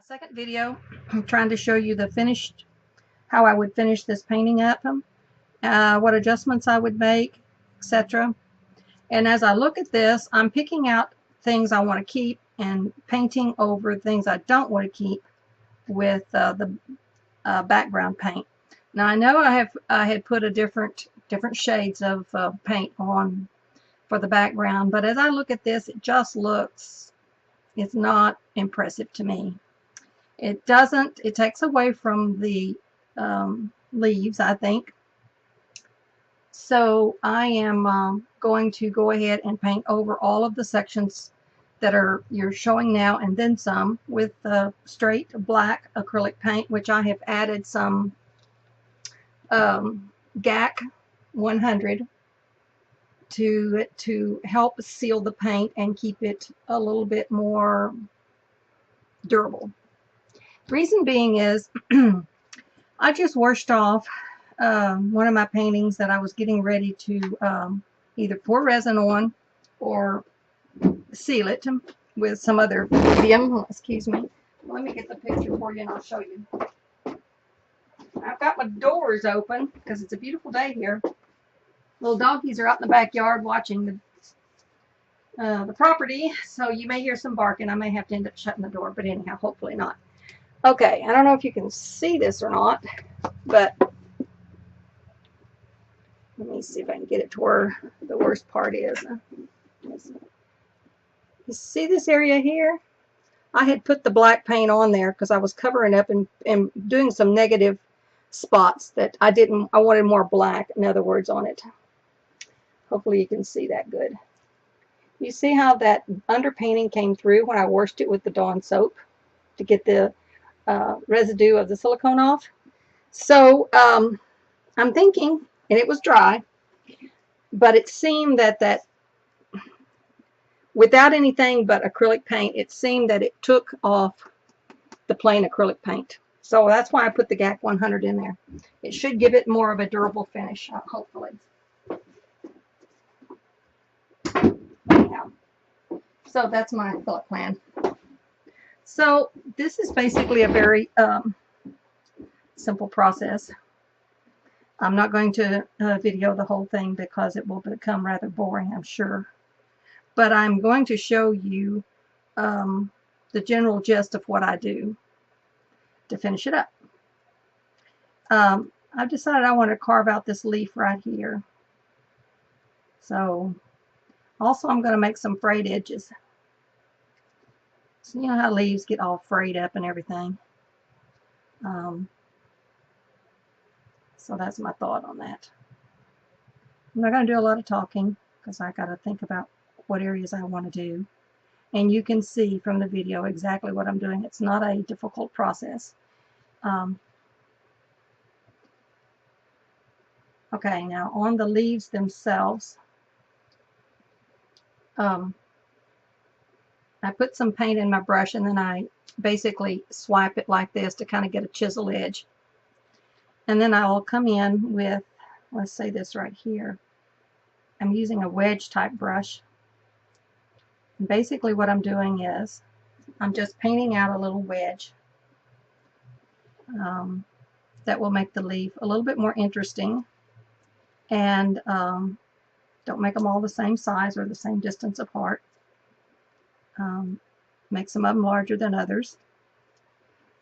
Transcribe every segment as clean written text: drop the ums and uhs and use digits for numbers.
Second video, I'm trying to show you how I would finish this painting up, what adjustments I would make, etc. And as I look at this, I'm picking out things I want to keep and painting over things I don't want to keep with the background paint. Now I know I had put a different shades of paint on for the background, but as I look at this, it's not impressive to me. It takes away from the leaves, I think. So I am going to go ahead and paint over all of the sections that you're showing now, and then some with straight black acrylic paint, which I have added some GAC 100 to help seal the paint and keep it a little bit more durable. Reason being is I just washed off one of my paintings that I was getting ready to either pour resin on or seal it with some other medium. Excuse me. Let me get the picture for you and I'll show you. I've got my doors open because it's a beautiful day here. Little doggies are out in the backyard watching the property, so you may hear some barking. I may have to end up shutting the door, but anyhow, hopefully not. Okay, I don't know if you can see this or not, but let me see if I can get it to where the worst part is. You see this area here? I had put the black paint on there because I was covering up and doing some negative spots that I wanted more black, in other words, on it. Hopefully you can see that good. You see how that underpainting came through when I washed it with the Dawn soap to get the residue of the silicone off? So I'm thinking, and it was dry, but it seemed that without anything but acrylic paint, it seemed that it took off the plain acrylic paint. So that's why I put the GAC 100 in there. It should give it more of a durable finish, hopefully. Anyhow, so that's my thought plan. So this is basically a very simple process. I'm not going to video the whole thing because it will become rather boring, I'm sure. But I'm going to show you the general gist of what I do to finish it up. I've decided I want to carve out this leaf right here. So also I'm going to make some frayed edges. So you know how leaves get all frayed up and everything. So that's my thought on that. I'm not going to do a lot of talking because I got to think about what areas I want to do. And you can see from the video exactly what I'm doing. It's not a difficult process. Okay, now on the leaves themselves, I put some paint in my brush and then I basically swipe it like this to kind of get a chisel edge. And then I'll come in with, let's say this right here. I'm using a wedge type brush. And basically what I'm doing is I'm just painting out a little wedge that will make the leaf a little bit more interesting. And don't make them all the same size or the same distance apart. Make some of them larger than others.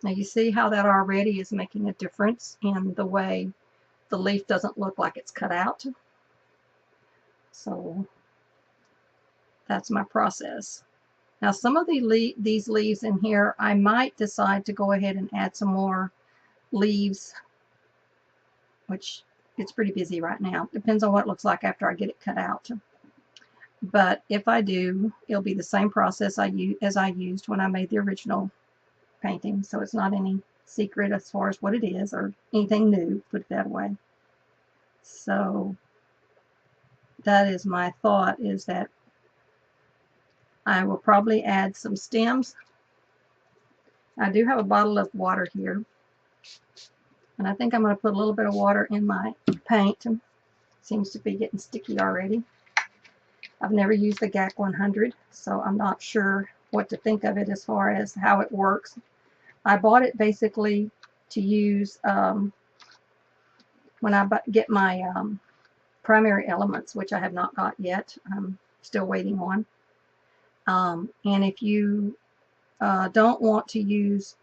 Now you see how that already is making a difference in the way the leaf doesn't look like it's cut out. So that's my process. Now some of these leaves in here, I might decide to go ahead and add some more leaves, which it's pretty busy right now. Depends on what it looks like after I get it cut out. But if I do, it'll be the same process as I used when I made the original painting. So it's not any secret as far as what it is or anything new, put it that way. So that is my thought, is that I will probably add some stems. I do have a bottle of water here. And I think I'm going to put a little bit of water in my paint. It seems to be getting sticky already. I've never used the GAC 100, so I'm not sure what to think of it as far as how it works. I bought it basically to use when I get my primary elements, which I have not got yet. I'm still waiting on. And if you don't want to use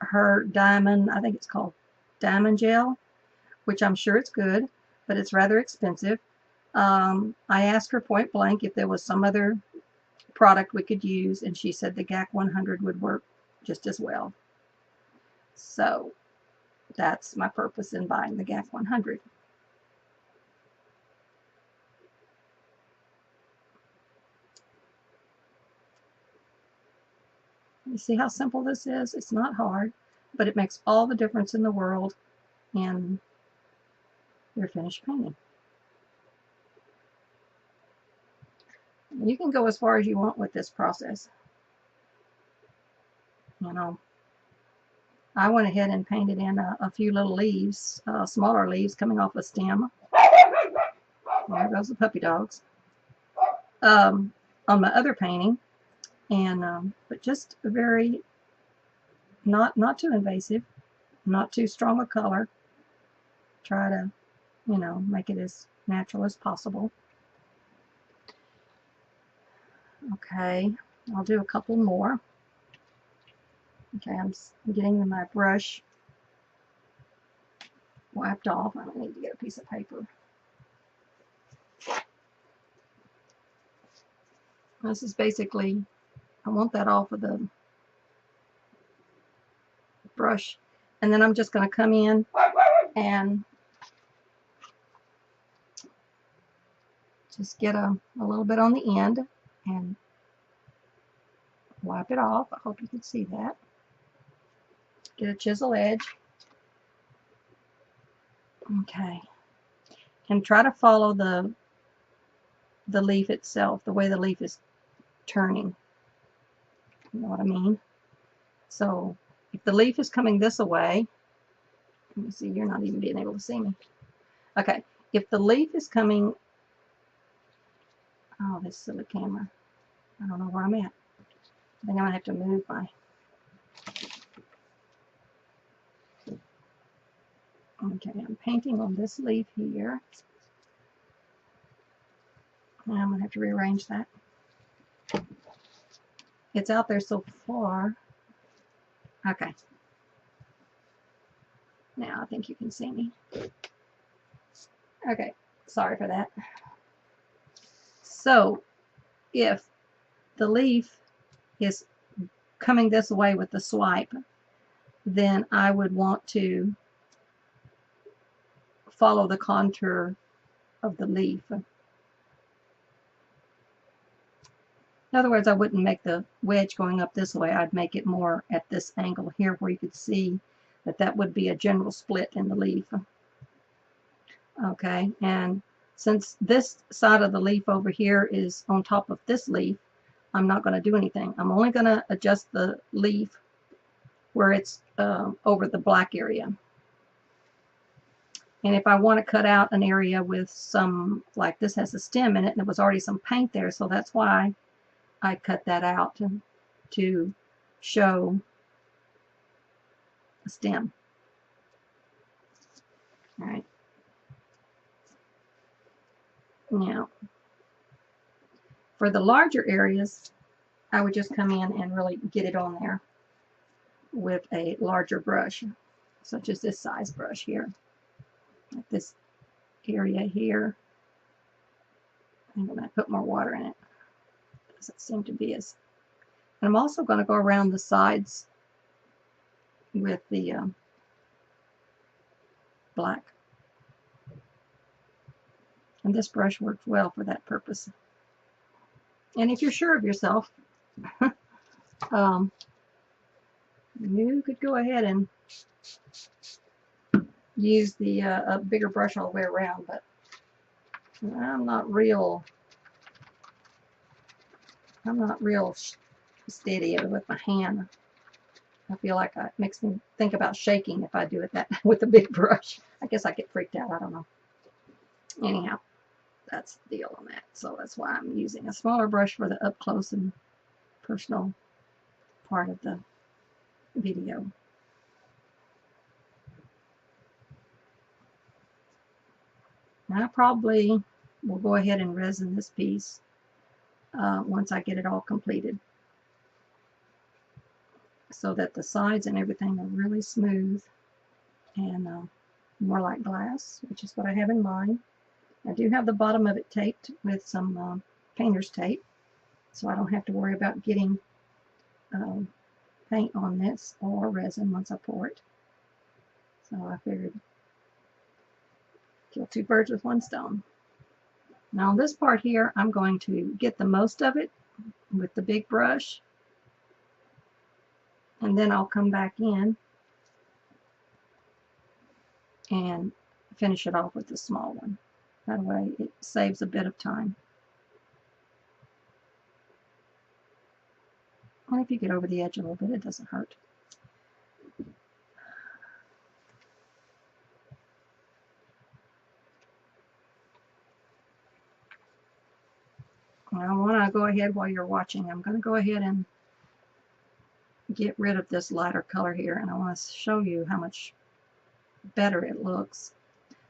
her diamond, I think it's called diamond gel, which I'm sure it's good, but it's rather expensive. I asked her point blank if there was some other product we could use, and she said the GAC 100 would work just as well. So that's my purpose in buying the GAC 100. You see how simple this is? It's not hard, but it makes all the difference in the world in your finished painting. You can go as far as you want with this process. You know, I went ahead and painted in a few little leaves, smaller leaves coming off a stem. There goes the puppy dogs. On my other painting, and but just very not too invasive, not too strong a color. Try to, you know, make it as natural as possible. Okay, I'll do a couple more. Okay, I'm getting my brush wiped off. I need to get a piece of paper. This is basically, I want that off of the brush, and then I'm just going to come in and just get a little bit on the end and wipe it off. I hope you can see that. Get a chisel edge. Okay, and try to follow the leaf itself, the way the leaf is turning. You know what I mean? So if the leaf is coming this way, let me see, you're not even being able to see me. Okay, if the leaf is coming, oh, this silly camera, I don't know where I'm at. I think I'm gonna have to move my, okay, I'm painting on this leaf here. Now I'm gonna have to rearrange that. It's out there so far. Okay. Now I think you can see me. Okay, sorry for that. So if the leaf is coming this way with the swipe, then I would want to follow the contour of the leaf. In other words, I wouldn't make the wedge going up this way. I'd make it more at this angle here where you could see that that would be a general split in the leaf. Okay, and since this side of the leaf over here is on top of this leaf, I'm not going to do anything. I'm only going to adjust the leaf where it's over the black area. And if I want to cut out an area with some, like this has a stem in it and there was already some paint there, so that's why I cut that out to show a stem. All right. Now, for the larger areas, I would just come in and really get it on there with a larger brush, such as this size brush here. Like this area here. I'm going to put more water in it. Doesn't seem to be as. And I'm also going to go around the sides with the black. And this brush works well for that purpose. And if you're sure of yourself, you could go ahead and use the a bigger brush all the way around, but I'm not real steady with my hand. I feel like it makes me think about shaking if I do it that with a big brush. I guess I get freaked out. I don't know. Anyhow, that's the deal on that. So that's why I'm using a smaller brush for the up close and personal part of the video. I probably will go ahead and resin this piece once I get it all completed, so that the sides and everything are really smooth and more like glass, which is what I have in mind. I do have the bottom of it taped with some painter's tape, so I don't have to worry about getting paint on this or resin once I pour it. So I figured kill two birds with one stone. Now on this part here, I'm going to get the most of it with the big brush, and then I'll come back in and finish it off with the small one. That way it saves a bit of time. And if you get over the edge a little bit, it doesn't hurt. I want to go ahead while you're watching. I'm going to go ahead and get rid of this lighter color here, and I want to show you how much better it looks.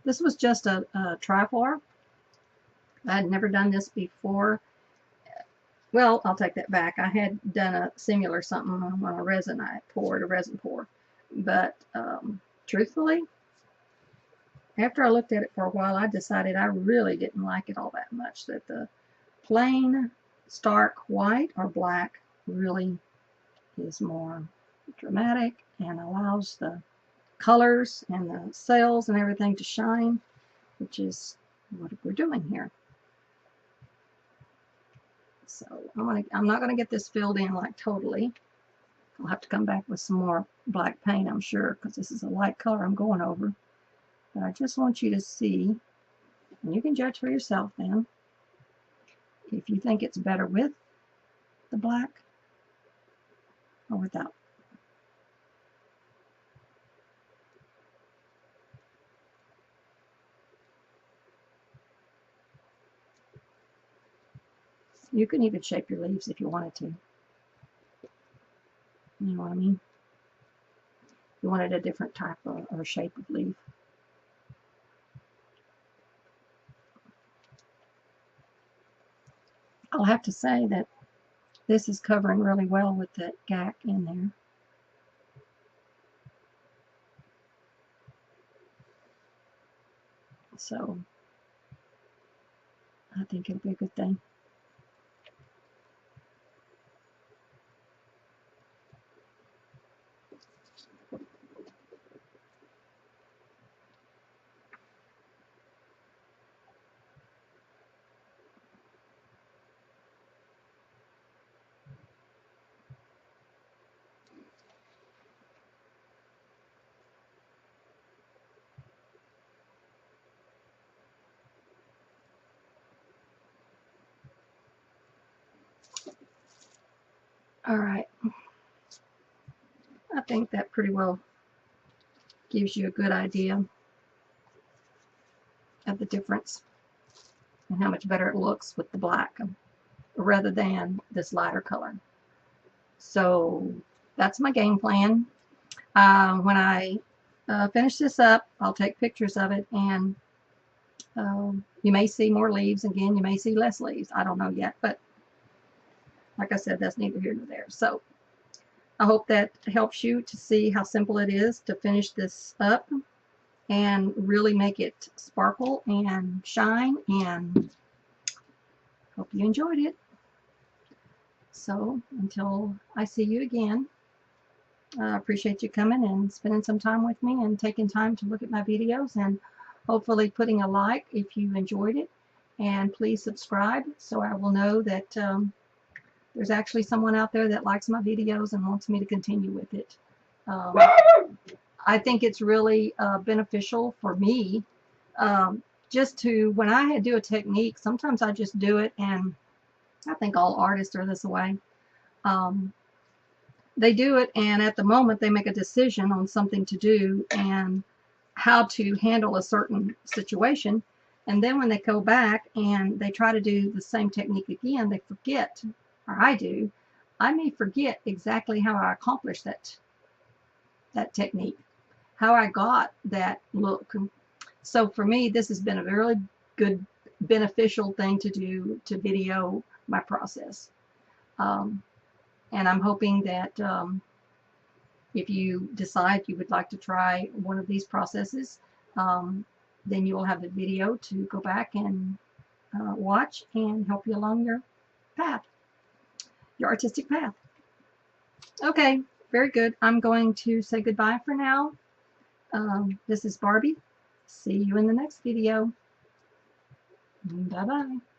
This was just a Trifour. I had never done this before. Well, I'll take that back. I had done a similar something on a resin I poured, a resin pour. But truthfully, after I looked at it for a while, I decided I really didn't like it all that much. That the plain, stark white or black really is more dramatic and allows the colors and the sails and everything to shine, which is what we're doing here. So I'm not going to get this filled in like totally. I'll have to come back with some more black paint, I'm sure, because this is a light color I'm going over. But I just want you to see, and you can judge for yourself then, if you think it's better with the black or without. You can even shape your leaves if you wanted to. You know what I mean? You wanted a different type of, or shape of leaf. I'll have to say that this is covering really well with that GAC in there. So I think it'll be a good thing. All right. I think that pretty well gives you a good idea of the difference and how much better it looks with the black rather than this lighter color. So that's my game plan. When I finish this up, I'll take pictures of it, and you may see more leaves. Again, you may see less leaves. I don't know yet, but like I said, that's neither here nor there. So I hope that helps you to see how simple it is to finish this up and really make it sparkle and shine, and hope you enjoyed it. So until I see you again, I appreciate you coming and spending some time with me and taking time to look at my videos, and hopefully putting a like if you enjoyed it, and please subscribe so I will know that there's actually someone out there that likes my videos and wants me to continue with it. I think it's really beneficial for me just to, when I do a technique, sometimes I just do it, and I think all artists are this way. They do it, and at the moment they make a decision on something to do and how to handle a certain situation, and then when they go back and they try to do the same technique again, they forget, or I may forget exactly how I accomplished that technique, how I got that look. So for me, this has been a really good beneficial thing to do, to video my process. And I'm hoping that if you decide you would like to try one of these processes, then you will have the video to go back and watch and help you along your path, your artistic path. Okay, very good. I'm going to say goodbye for now. This is Barbie. See you in the next video. Bye-bye.